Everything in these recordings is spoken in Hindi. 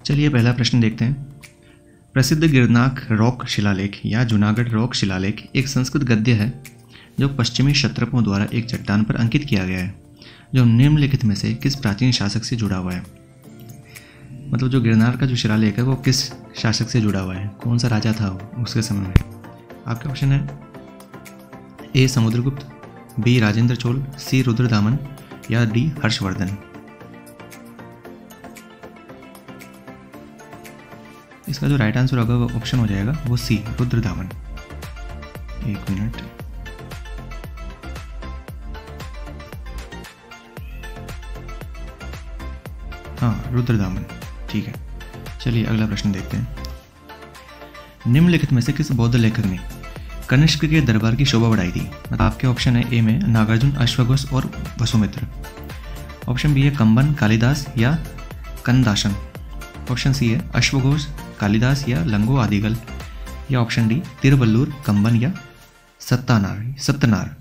चलिए पहला प्रश्न देखते हैं। प्रसिद्ध गिरनाक रॉक शिलालेख या जूनागढ़ रॉक शिलालेख एक संस्कृत गद्य है जो पश्चिमी क्षत्रपों द्वारा एक चट्टान पर अंकित किया गया है, जो निम्नलिखित में से किस प्राचीन शासक से जुड़ा हुआ है। मतलब जो गिरनार का जो शिलालेख है वो किस शासक से जुड़ा हुआ है, कौन सा राजा था उसके समय में। आपके ऑप्शन है ए समुद्रगुप्त, बी राजेंद्र चोल, सी रुद्रदामन या डी हर्षवर्धन। इसका जो राइट आंसर होगा वो ऑप्शन हो जाएगा वो सी रुद्रदामन। एक मिनट, हाँ रुद्रदामन, ठीक है। चलिए अगला प्रश्न देखते हैं। निम्नलिखित में से किस बौद्ध लेखक ने कनिष्क के दरबार की शोभा बढ़ाई थी। आपके ऑप्शन है ए में नागार्जुन, अश्वघोष और वसुमित्र। ऑप्शन बी है कंबन, कालिदास या कनदासन। ऑप्शन सी है अश्वघोष, कालिदास या लंगो आदिगल। या ऑप्शन डी तिरुवल्लुर, कंबन या सत्तनार।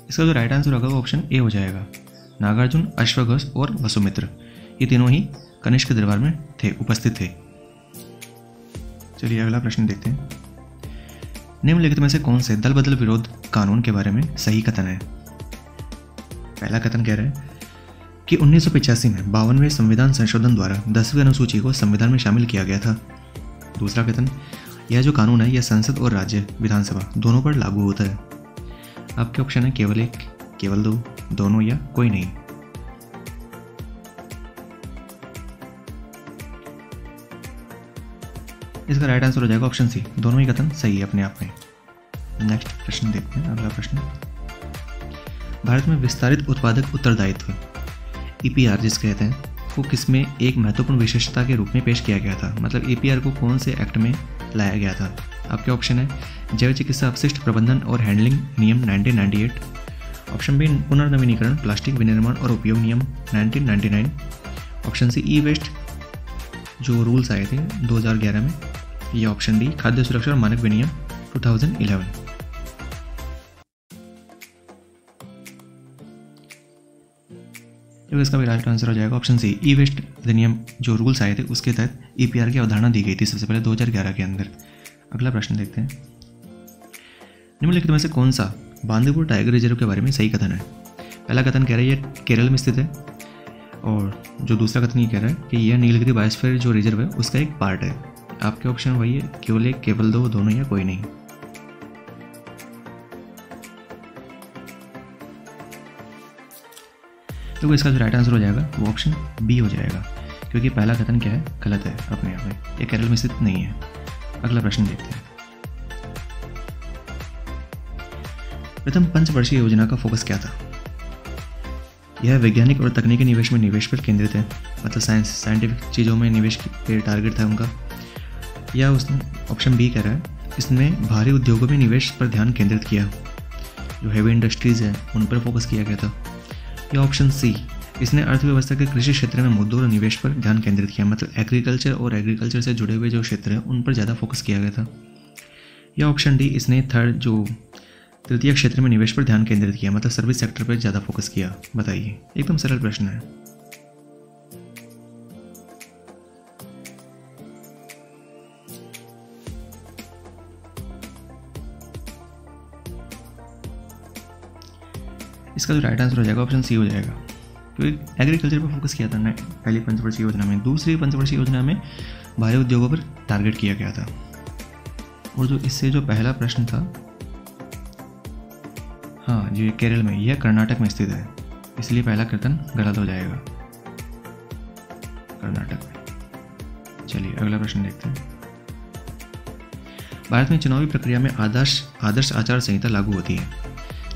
इसका जो राइट आंसर होगा वो ऑप्शन ए हो जाएगा, नागार्जुन, अश्वघोष और वसुमित्र। ये तीनों ही कनिष्क दरबार में उपस्थित थे। चलिए अगला प्रश्न देखते हैं। निम्नलिखित में से कौन से दल बदल विरोध कानून के बारे में सही कथन है। पहला कथन कह रहा है कि 1985 में 52वें संविधान संशोधन द्वारा 10वीं अनुसूची को संविधान में शामिल किया गया था। दूसरा कथन, यह जो कानून है यह संसद और राज्य विधानसभा दोनों पर लागू होता है। आपके ऑप्शन है केवल एक, केवल दो, दोनों या कोई नहीं। इसका राइट आंसर हो जाएगा ऑप्शन सी, दोनों ही कथन सही है अपने आप में। नेक्स्ट प्रश्न देखते हैं। अगला प्रश्न, भारत में विस्तारित उत्पादक उत्तरदायित्व EPR जिस कहते हैं वो किसमें एक महत्वपूर्ण विशेषता के रूप में पेश किया गया था। मतलब EPR को कौन से एक्ट में लाया गया था। आपके ऑप्शन है जैव चिकित्सा अपशिष्ट प्रबंधन और हैंडलिंग नियम 1998। ऑप्शन बी पुनर्नवीनीकरण, प्लास्टिक विनिर्माण और उपयोग नियम 1999। ऑप्शन सी ई वेस्ट जो रूल्स आए थे 2011 में। या ऑप्शन डी खाद्य सुरक्षा और मानक विनियम 2011। तो इसका भी राइट आंसर हो जाएगा ऑप्शन सी, ई वेस्ट अधिनियम जो रूल्स आए थे उसके तहत EPR की अवधारणा दी गई थी सबसे पहले 2011 के अंदर। अगला प्रश्न देखते हैं। निम्नलिखित में से कौन सा बांदीपुर टाइगर रिजर्व के बारे में सही कथन है। पहला कथन कह रहा है ये केरल में स्थित है, और जो दूसरा कथन ये कह रहा है कि यह नीलगिरी बायोस्फीयर जो रिजर्व है उसका एक पार्ट है। आपके ऑप्शन वही है केवल एक, केवल दो, दोनों या कोई नहीं। तो इसका जो राइट आंसर हो जाएगा वो ऑप्शन बी हो जाएगा, क्योंकि पहला कथन क्या है गलत है अपने आप में, ये केरल में स्थित नहीं है। अगला प्रश्न देखते हैं। प्रथम पंचवर्षीय योजना का फोकस क्या था। यह वैज्ञानिक और तकनीकी निवेश पर केंद्रित है, मतलब साइंटिफिक चीज़ों में निवेश पे टारगेट था उनका। या उसने ऑप्शन बी कह रहा है इसने भारी उद्योगों में निवेश पर ध्यान केंद्रित किया, जो हैवी इंडस्ट्रीज है उन पर फोकस किया गया था। या ऑप्शन सी, इसने अर्थव्यवस्था के कृषि क्षेत्र में मुद्दों और निवेश पर ध्यान केंद्रित किया, मतलब एग्रीकल्चर और एग्रीकल्चर से जुड़े हुए जो क्षेत्र हैं उन पर ज़्यादा फोकस किया गया था। या ऑप्शन डी, इसने तृतीय क्षेत्र में निवेश पर ध्यान केंद्रित किया, मतलब सर्विस सेक्टर पर ज़्यादा फोकस किया। बताइए, एकदम सरल प्रश्न है। इसका जो राइट आंसर हो जाएगा ऑप्शन सी हो जाएगा, क्योंकि एग्रीकल्चर पर फोकस किया था ना पहली पंचवर्षीय योजना में। दूसरी पंचवर्षीय योजना में भारी उद्योगों पर टारगेट किया गया था। और जो इससे जो पहला प्रश्न था, हाँ जो केरल में, यह कर्नाटक में स्थित है, इसलिए पहला कथन गलत हो जाएगा, कर्नाटक में। चलिए अगला प्रश्न देखते हैं। भारत में चुनावी प्रक्रिया में आदर्श आचार संहिता लागू होती है।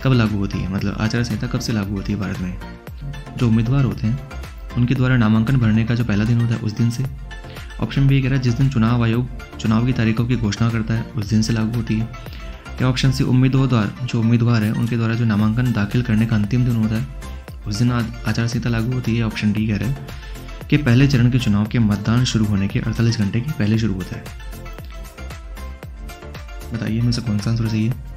कब लागू होती है, मतलब आचार संहिता कब से लागू होती है भारत में। जो उम्मीदवार होते हैं उनके द्वारा नामांकन भरने का जो पहला दिन होता है उस दिन से। ऑप्शन बी कह रहा है जिस दिन चुनाव आयोग चुनाव की तारीखों की घोषणा करता है उस दिन से लागू होती है। या ऑप्शन सी, उम्मीदवार हैं उनके द्वारा जो नामांकन दाखिल करने का अंतिम दिन होता है उस दिन आचार संहिता लागू होती है। ऑप्शन डी कह रहा है कि पहले चरण के चुनाव के मतदान शुरू होने के 48 घंटे के पहले शुरू होता है। बताइए इनमें से कौन सा आंसर सही है।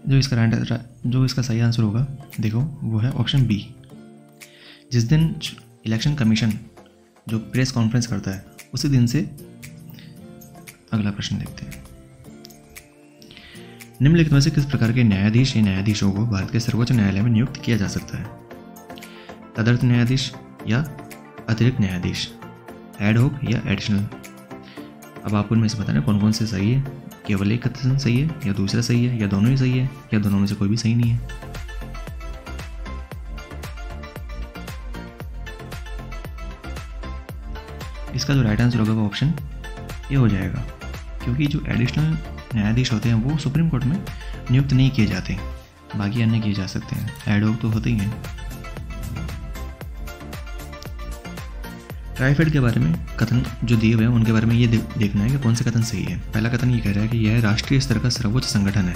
जो इसका सही आंसर होगा देखो वो है ऑप्शन बी। जिस दिन इलेक्शन कमीशन जो प्रेस कॉन्फ्रेंस करता है उसी दिन से। अगला प्रश्न देखते हैं। निम्नलिखित में से किस प्रकार के न्यायाधीश या न्यायाधीशों को भारत के सर्वोच्च न्यायालय में नियुक्त किया जा सकता है? तदर्थ न्यायाधीश या अतिरिक्त न्यायाधीश, एडहॉक या एडिशनल। अब आपको इनमें से बताना कौन कौन से सही है। केवल एक कथन सही है, या दूसरा सही है, या दोनों ही सही है, या दोनों में से कोई भी सही नहीं है। इसका जो राइट आंसर होगा वो ऑप्शन ए हो जाएगा, क्योंकि जो एडिशनल न्यायाधीश होते हैं वो सुप्रीम कोर्ट में नियुक्त नहीं किए जाते, बाकी अन्य किए जा सकते हैं। एडहॉक तो होते ही हैं। ट्राइफेड के बारे में कथन जो दिए हुए हैं उनके बारे में ये देखना है कि कौन से कथन सही है। पहला कथन ये कह रहा है कि यह राष्ट्रीय स्तर का सर्वोच्च संगठन है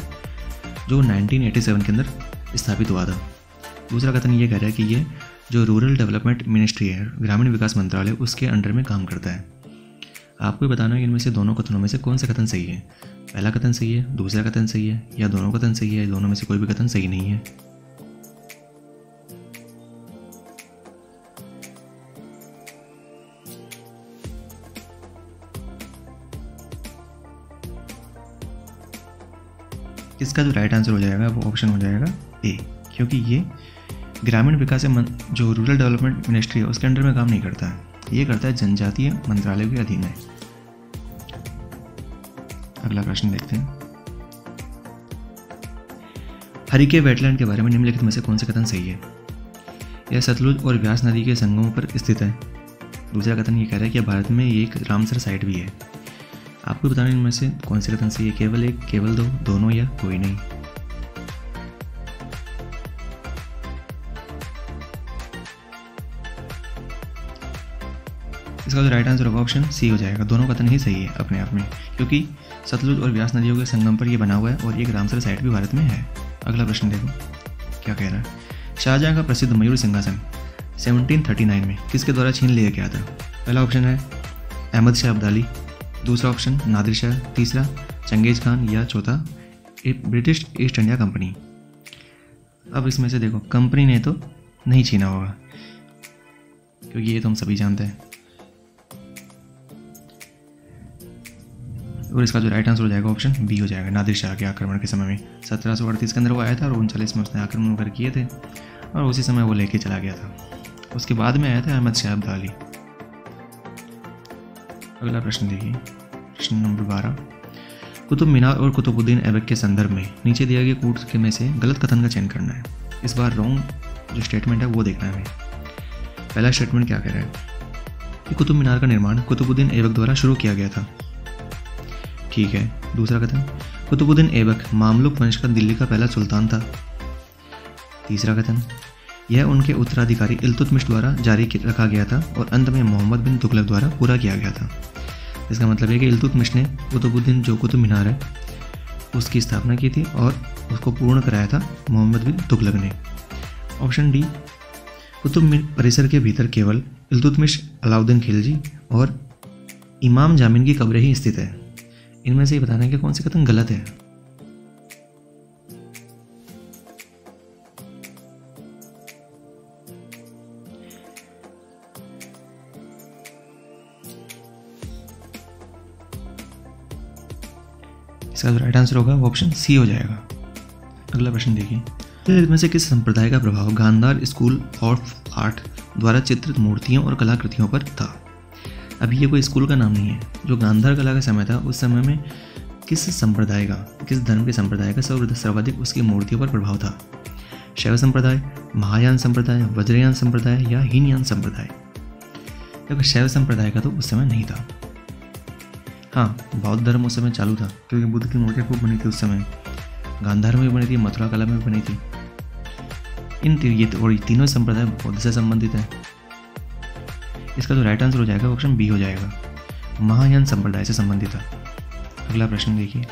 जो 1987 के अंदर स्थापित हुआ था। दूसरा कथन ये कह रहा है कि ये जो रूरल डेवलपमेंट मिनिस्ट्री है, ग्रामीण विकास मंत्रालय, उसके अंडर में काम करता है। आपको बताना है कि इनमें से दोनों कथनों में से कौन सा कथन सही है। पहला कथन सही है, दूसरा कथन सही है, या दोनों कथन सही है, दोनों में से कोई भी कथन सही नहीं है। इसका जो राइट आंसर हो जाएगा वो ऑप्शन हो जाएगा ए, क्योंकि ये ग्रामीण विकास जो रूरल डेवलपमेंट मिनिस्ट्री है उसके अंडर में काम नहीं करता है, ये करता है जनजातीय मंत्रालय के अधीन है। अगला प्रश्न देखते हैं। हरिके वेटलैंड के बारे में निम्नलिखित में से कौन से कथन सही है? यह सतलुज और व्यास नदी के संगमों पर स्थित है। दूसरा कथन ये कह रहा है कि भारत में ये एक रामसर साइट भी है। आपको बताना इनमें से कौन से कथन सही है। केवल एक, केवल दो, दोनों, या कोई नहीं। इसका जो राइट आंसर होगा ऑप्शन सी हो जाएगा। दोनों कथन ही सही है अपने आप में, क्योंकि सतलुज और व्यास नदियों के संगम पर यह बना हुआ है और एक रामसर साइट भी भारत में है। अगला प्रश्न देखो क्या कह रहा है। शाहजहां का प्रसिद्ध मयूर सिंहासन 1739 में किसके द्वारा छीन लिया गया था? पहला ऑप्शन है अहमद शाह अब्दाली, दूसरा ऑप्शन नादिर शाह, तीसरा चंगेज खान, या चौथा ब्रिटिश ईस्ट इंडिया कंपनी। अब इसमें से देखो, कंपनी ने तो नहीं छीना होगा क्योंकि ये तो हम सभी जानते हैं, और इसका जो राइट आंसर हो जाएगा ऑप्शन बी हो जाएगा। नादिर शाह के आक्रमण के समय में 1738 के अंदर वो आया था और 39 में उसने आक्रमण कर किए थे और उसी समय वो लेके चला गया था। उसके बाद में आया था अहमद शाह अब्दाली। अगला प्रश्न देखिए, प्रश्न नंबर 12। कुतुब मीनार और कुतुबुद्दीन ऐबक के संदर्भ में नीचे दिया गया कोट में से गलत कथन का चयन करना है। इस बार रॉन्ग जो स्टेटमेंट है वो देखना है हमें। पहला स्टेटमेंट क्या कह रहा है कि कुतुब मीनार का निर्माण कुतुबुद्दीन ऐबक द्वारा शुरू किया गया था। ठीक है। दूसरा कथन, कुतुबुद्दीन ऐबक मामलुक वंश का दिल्ली का पहला सुल्तान था। तीसरा कथन, यह उनके उत्तराधिकारी इल्तुतमिश द्वारा जारी रखा गया था और अंत में मोहम्मद बिन तुगलक द्वारा पूरा किया गया था। इसका मतलब है कि इल्तुतमिश ने कुतुबुद्दीन जो कुतुब मीनार है उसकी स्थापना की थी और उसको पूर्ण कराया था मोहम्मद बिन तुगलक ने। ऑप्शन डी, कुतुब परिसर के भीतर केवल इल्तुतमिश, अलाउद्दीन खिलजी और इमाम जामिन की कब्रें ही स्थित है। इनमें से ये बताना है कि कौन सी कथन गलत है। इसका जो राइट आंसर होगा वो ऑप्शन सी हो जाएगा। अगला प्रश्न देखिए, इसमें से किस संप्रदाय का प्रभाव गांधार स्कूल ऑफ आर्ट द्वारा चित्रित मूर्तियों और कलाकृतियों पर था? अभी ये कोई स्कूल का नाम नहीं है। जो गांधार कला का समय था उस समय में किस संप्रदाय का, किस धर्म के संप्रदाय का सर्वाधिक उसकी मूर्तियों पर प्रभाव था? शैव संप्रदाय, महायान संप्रदाय, वज्रयान संप्रदाय, या हीनयान संप्रदाय? क्योंकि शैव संप्रदाय का तो उस समय नहीं था। हाँ, बौद्ध धर्म उस समय चालू था क्योंकि बुद्ध की मूर्तियाँ खूब बनी थी उस समय। गांधार में भी बनी थी, मथुरा कला में भी बनी थी। ये तीनों संप्रदाय बौद्ध से संबंधित है। इसका जो राइट आंसर हो जाएगा ऑप्शन बी हो जाएगा, महायान संप्रदाय से संबंधित था। अगला प्रश्न देखिए,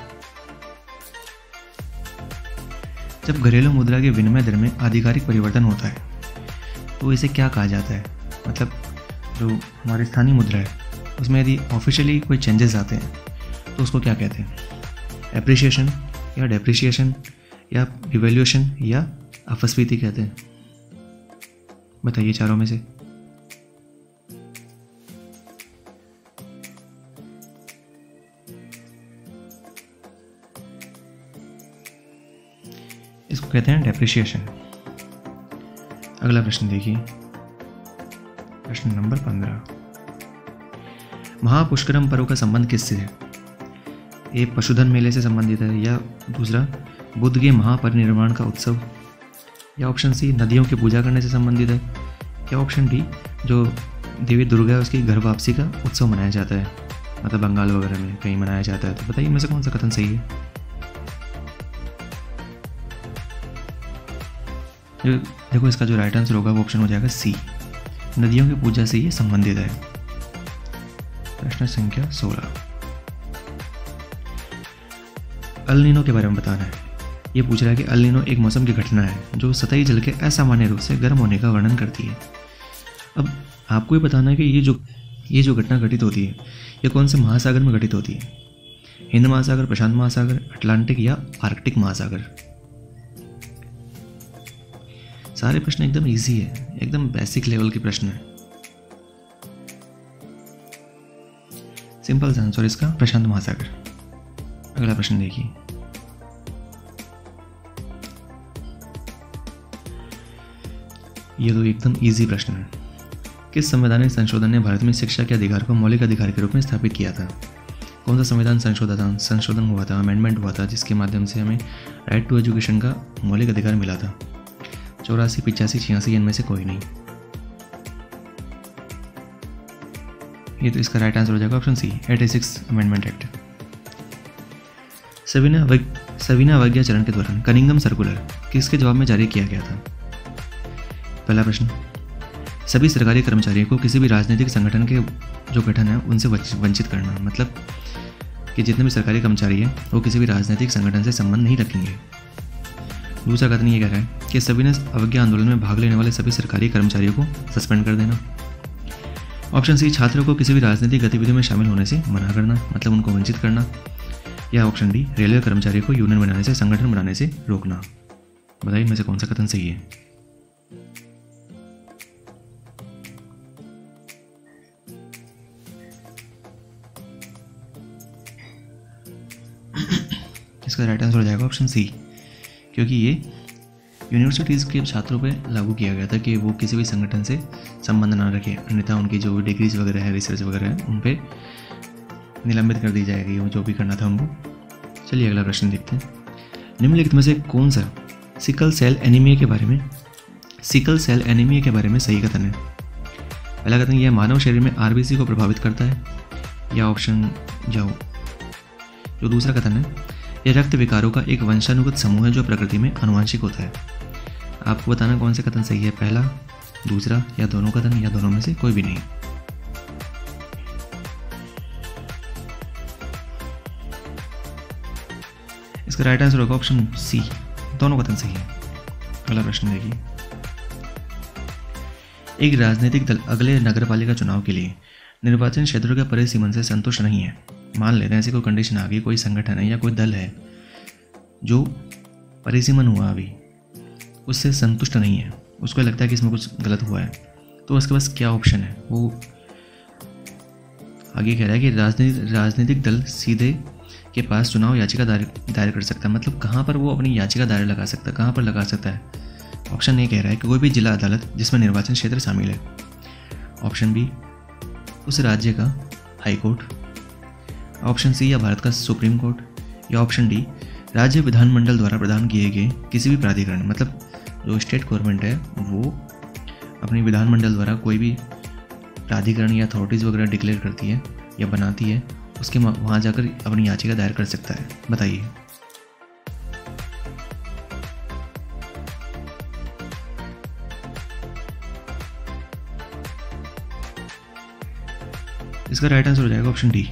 जब घरेलू मुद्रा के विनिमय दर में आधिकारिक परिवर्तन होता है तो इसे क्या कहा जाता है? मतलब जो हमारी स्थानीय मुद्रा है उसमें यदि ऑफिशियली कोई चेंजेस आते हैं तो उसको क्या कहते हैं? एप्रिसिएशन, या डेप्रिसिएशन, या रिवैल्यूएशन या अपस्फीति कहते हैं? बताइए चारों में से। इसको कहते हैं डेप्रिशिएशन। अगला प्रश्न देखिए, प्रश्न नंबर 15। महापुष्करम पर्व का संबंध किससे है? ये पशुधन मेले से संबंधित है, या दूसरा बुद्ध के महापरिनिर्वाण का उत्सव, या ऑप्शन सी नदियों की पूजा करने से संबंधित है, या ऑप्शन डी जो देवी दुर्गा है उसकी घर वापसी का उत्सव मनाया जाता है, मतलब बंगाल वगैरह में कहीं मनाया जाता है। तो बताइए इनमें से कौन सा कथन सही है? देखो इसका जो राइट आंसर होगा वो ऑप्शन हो जाएगा सी, नदियों की पूजा से ये संबंधित है। प्रश्न संख्या 16। अल नीनो के बारे में बताना है। ये पूछ रहा है कि अल नीनो एक मौसम की घटना है जो सतही जल के असामान्य रूप से गर्म होने का वर्णन करती है। अब आपको ये बताना है कि ये जो घटना घटित होती है ये कौन से महासागर में घटित होती है? हिंद महासागर, प्रशांत महासागर, अटलांटिक या आर्कटिक महासागर? सारे प्रश्न एकदम इजी है, एकदम बेसिक लेवल के प्रश्न है। सिंपल आंसर इसका प्रशांत महासागर। अगला प्रश्न देखिए, ये तो एकदम इजी प्रश्न है। किस संवैधानिक संशोधन ने भारत में शिक्षा के अधिकार को मौलिक अधिकार के रूप में स्थापित किया था? कौन सा संविधान संशोधन हुआ था, अमेंडमेंट हुआ था, जिसके माध्यम से हमें राइट टू एजुकेशन का मौलिक अधिकार मिला था? 84, 85, 86 इनमें से कोई नहीं। ये तो इसका राइट आंसर हो जाएगा option C, 86 amendment act. Sabina अवज्ञा चरण के दौरान कनिंघम सर्कुलर किसके जवाब में जारी किया गया था? पहला प्रश्न, सभी सरकारी कर्मचारियों को किसी भी राजनीतिक संगठन के जो गठन है उनसे वंचित करना, मतलब कि जितने भी सरकारी कर्मचारी हैं वो किसी भी राजनीतिक संगठन से संबंध नहीं रखेंगे। दूसरा कथन ये कह रहा है कि सविनय अवज्ञा आंदोलन में भाग लेने वाले सभी सरकारी कर्मचारियों को सस्पेंड कर देना। ऑप्शन सी, छात्रों को किसी भी राजनीतिक गतिविधियों में शामिल होने से मना करना, मतलब उनको वंचित करना। या ऑप्शन डी, रेलवे कर्मचारियों को यूनियन बनाने से, संगठन बनाने से रोकना। बताइए इनमें से कौन सा कथन सही है? इसका राइट आंसर हो जाएगा ऑप्शन सी, क्योंकि ये यूनिवर्सिटीज़ के छात्रों पे लागू किया गया था कि वो किसी भी संगठन से संबंध ना रखें, अन्यथा उनकी जो डिग्रीज वगैरह है, रिसर्च वगैरह है, उन पे निलंबित कर दी जाएगी, वो जो भी करना था उनको। चलिए अगला प्रश्न देखते हैं। निम्नलिखित में से कौन सा सिकल सेल एनीमिया के बारे में सही कथन है? पहला कथन यह मानव शरीर में आरबीसी को प्रभावित करता है, या ऑप्शन जो दूसरा कथन है यह रक्त विकारों का एक वंशानुगत समूह है जो प्रकृति में आनुवंशिक होता है। आपको बताना कौन से कथन सही है, पहला, दूसरा या दोनों कथन, या दोनों में से कोई भी नहीं। इसका राइट आंसर होगा ऑप्शन सी, दोनों कथन सही है। अगला प्रश्न देखिए, एक राजनीतिक दल अगले नगरपालिका चुनाव के लिए निर्वाचन क्षेत्रों के परिसीमन से संतुष्ट नहीं है। मान लेते हैं ऐसी कोई कंडीशन आ गई, कोई संगठन है या कोई दल है जो परिसीमन हुआ अभी उससे संतुष्ट नहीं है, उसको लगता है कि इसमें कुछ गलत हुआ है, तो उसके पास क्या ऑप्शन है? वो आगे कह रहा है कि राजनीतिक दल सीधे के पास चुनाव याचिका दायर कर सकता है। मतलब कहाँ पर वो अपनी याचिका दायर लगा सकता है, कहाँ पर लगा सकता है? ऑप्शन ए कह रहा है कि कोई भी जिला अदालत जिसमें निर्वाचन क्षेत्र शामिल है। ऑप्शन बी, उस राज्य का हाई कोर्ट। ऑप्शन सी, या भारत का सुप्रीम कोर्ट। या ऑप्शन डी, राज्य विधानमंडल द्वारा प्रदान किए गए किसी भी प्राधिकरण, मतलब जो स्टेट गवर्नमेंट है वो अपनी विधानमंडल द्वारा कोई भी प्राधिकरण या अथॉरिटीज़ वगैरह डिक्लेयर करती है या बनाती है, उसके वहाँ जाकर अपनी याचिका दायर कर सकता है। बताइए। इसका राइट आंसर हो जाएगा ऑप्शन डी,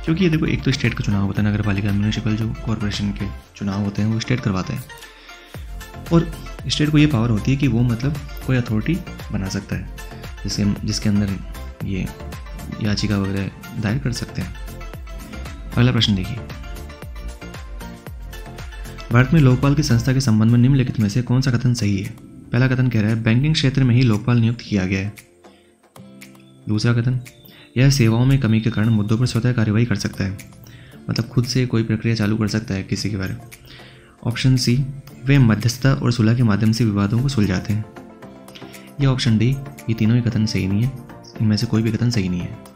क्योंकि ये देखो एक तो स्टेट का चुनाव होता है, नगर पालिका म्यूनिसिपल जो कॉरपोरेशन के चुनाव होते हैं वो स्टेट करवाते हैं, और स्टेट को ये पावर होती है कि वो मतलब कोई अथॉरिटी बना सकता है जिसके अंदर ये याचिका वगैरह दायर कर सकते हैं। अगला प्रश्न देखिए, भारत में लोकपाल की संस्था के संबंध में निम्नलिखित में से कौन सा कथन सही है? पहला कथन कह रहा है बैंकिंग क्षेत्र में ही लोकपाल नियुक्त किया गया है। दूसरा कथन, यह सेवाओं में कमी के कारण मुद्दों पर स्वतः कार्यवाही कर सकता है, मतलब खुद से कोई प्रक्रिया चालू कर सकता है किसी के बारे में। ऑप्शन सी, वे मध्यस्थता और सुलह के माध्यम से विवादों को सुलझाते हैं। या ऑप्शन डी, ये तीनों ही कथन सही नहीं है, इनमें से कोई भी कथन सही नहीं है।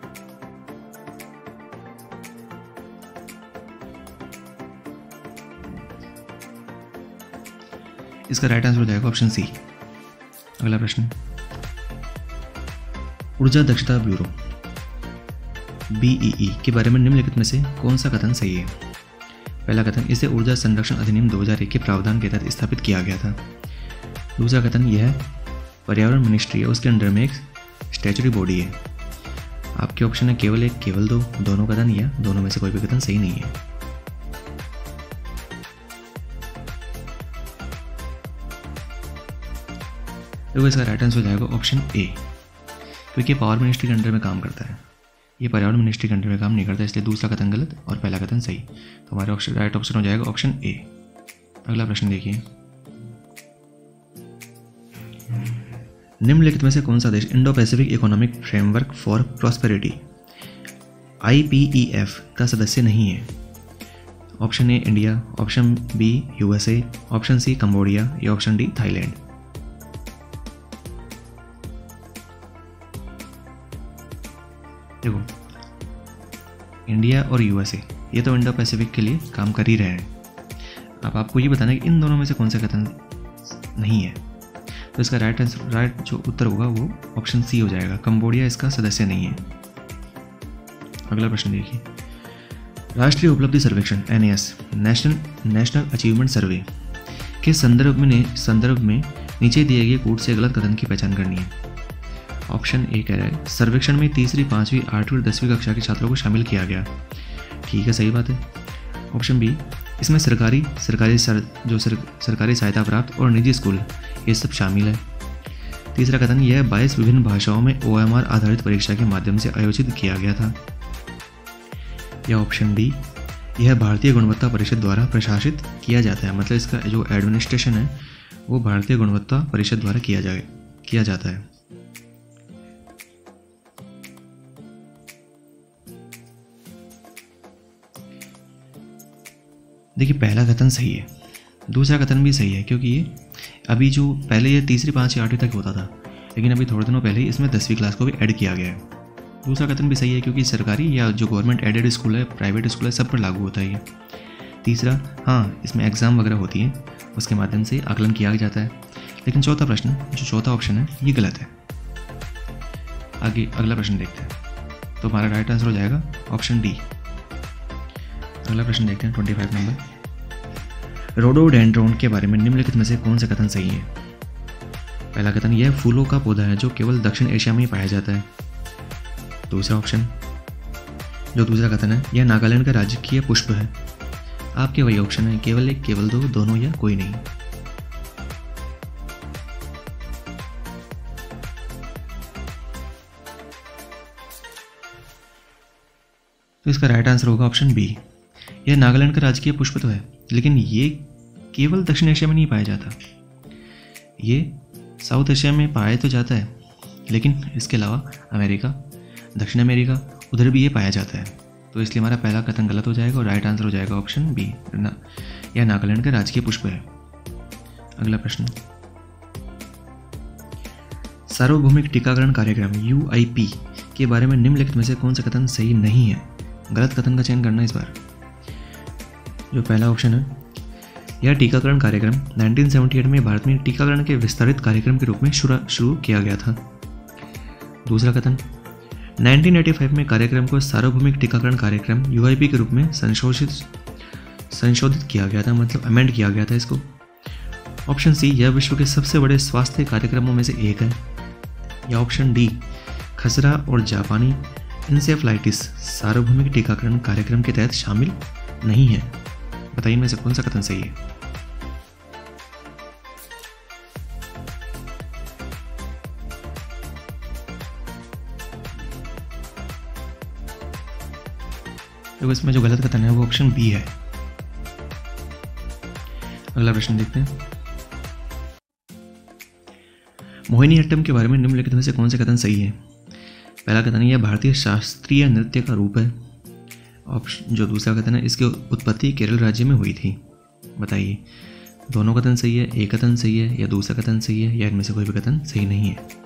इसका राइट आंसर हो जाएगा ऑप्शन सी। अगला प्रश्न, ऊर्जा दक्षता ब्यूरो BEE के बारे में निम्नलिखित में से कौन सा कथन सही है? पहला कथन, इसे ऊर्जा संरक्षण अधिनियम 2001 के प्रावधान के तहत स्थापित किया गया था। दूसरा कथन, यह पर्यावरण मिनिस्ट्री है, उसके अंडर में एक स्टैचुटरी बॉडी है। आपके ऑप्शन है केवल एक, केवल दो, दोनों कथन, या दोनों में से कोई भी कथन सही नहीं है। तो इसका राइट आंसर हो जाएगा ऑप्शन ए, क्योंकि पावर मिनिस्ट्री के अंडर में काम करता है, ये पर्यावरण मिनिस्ट्री के अंडर में काम नहीं करता, इसलिए दूसरा कथन गलत और पहला कथन सही। तो हमारा ऑप्शन राइट ऑप्शन हो जाएगा ऑप्शन ए। अगला प्रश्न देखिए, निम्नलिखित में से कौन सा देश Indo Pacific economic framework for prosperity IPEF का सदस्य नहीं है? Option A India, option B USA, option C Cambodia, या ऑप्शन डी थाईलैंड। देखो, इंडिया और USA ये तो इंडो पैसिफिक के लिए काम कर ही रहे हैं। अब आपको ये बताना है कि इन दोनों में से कौन सा कथन नहीं है। तो इसका राइट जो उत्तर होगा वो ऑप्शन सी हो जाएगा, कंबोडिया इसका सदस्य नहीं है। अगला प्रश्न देखिए, राष्ट्रीय उपलब्धि सर्वेक्षण NAS नेशनल अचीवमेंट सर्वे के संदर्भ में नीचे दिए गए कूट से गलत कथन की पहचान करनी है। ऑप्शन ए कह रहा है सर्वेक्षण में तीसरी, पांचवी, आठवीं और 10वीं कक्षा के छात्रों को शामिल किया गया। ठीक है, सही बात है। ऑप्शन बी, इसमें सरकारी सहायता प्राप्त और निजी स्कूल ये सब शामिल है। तीसरा कथन, यह 22 विभिन्न भाषाओं में OMR आधारित परीक्षा के माध्यम से आयोजित किया गया था। या ऑप्शन डी, यह भारतीय गुणवत्ता परिषद द्वारा प्रशासित किया जाता है, मतलब इसका जो एडमिनिस्ट्रेशन है वो भारतीय गुणवत्ता परिषद द्वारा किया जाता है। देखिए, पहला कथन सही है, दूसरा कथन भी सही है, क्योंकि ये अभी जो पहले ये तीसरी, पांचवी, आठवीं तक होता था, लेकिन अभी थोड़े दिनों पहले ही इसमें 10वीं क्लास को भी ऐड किया गया है। दूसरा कथन भी सही है, क्योंकि सरकारी या जो गवर्नमेंट एडेड स्कूल है, प्राइवेट स्कूल है, सब पर लागू होता है ये। तीसरा, हाँ, इसमें एग्ज़ाम वगैरह होती है, उसके माध्यम से आकलन किया जाता है। लेकिन चौथा प्रश्न, जो चौथा ऑप्शन है, ये गलत है। आगे अगला प्रश्न देखते हैं, तो हमारा राइट आंसर हो जाएगा ऑप्शन डी। अगला प्रश्न देखते हैं 25 नंबर, रोडोडेंड्रोन के बारे में निम्नलिखित में से कौन से कथन सही है? पहला कथन, यह फूलों का पौधा है जो केवल दक्षिण एशिया में ही पाया जाता है। दूसरा ऑप्शन, जो दूसरा कथन है, यह नागालैंड का राजकीय पुष्प है। आपके वही ऑप्शन है, केवल एक, केवल दो, दोनों, या कोई नहीं। तो इसका राइट आंसर होगा ऑप्शन बी। यह नागालैंड का राजकीय पुष्प तो है, लेकिन ये केवल दक्षिण एशिया में नहीं पाया जाता, ये साउथ एशिया में पाया तो जाता है, लेकिन इसके अलावा अमेरिका, दक्षिण अमेरिका, उधर भी ये पाया जाता है। तो इसलिए हमारा पहला कथन गलत हो जाएगा और राइट आंसर हो जाएगा ऑप्शन बी, यह नागालैंड का राजकीय पुष्प है। अगला प्रश्न, सार्वभौमिक टीकाकरण कार्यक्रम UIP के बारे में निम्नलिखित में से कौन सा कथन सही नहीं है? गलत कथन का चयन करना इस बार। जो पहला ऑप्शन है, यह टीकाकरण कार्यक्रम 1978 में भारत में टीकाकरण के विस्तारित कार्यक्रम के रूप में शुरू किया गया था। दूसरा कथन, 1985 में कार्यक्रम को सार्वभौमिक टीकाकरण कार्यक्रम UIP के रूप में संशोधित किया गया था, मतलब अमेंड किया गया था इसको। ऑप्शन सी, यह विश्व के सबसे बड़े स्वास्थ्य कार्यक्रमों में से एक है। या ऑप्शन डी, खसरा और जापानी इंसेफ्लाइटिस सार्वभौमिक टीकाकरण कार्यक्रम के तहत शामिल नहीं है। बताइए इनमें से कौन सा कथन सही है? तो इसमें जो गलत कथन है वो ऑप्शन बी है। अगला प्रश्न देखते हैं। मोहिनीअट्टम के बारे में निम्नलिखित में से कौन से कथन सही है? पहला कथन यह भारतीय शास्त्रीय नृत्य का रूप है। ऑप्शन जो दूसरा कथन है, इसकी उत्पत्ति केरल राज्य में हुई थी। बताइए, दोनों कथन सही है, एक कथन सही है, या दूसरा कथन सही है, या इनमें से कोई भी कथन सही नहीं है?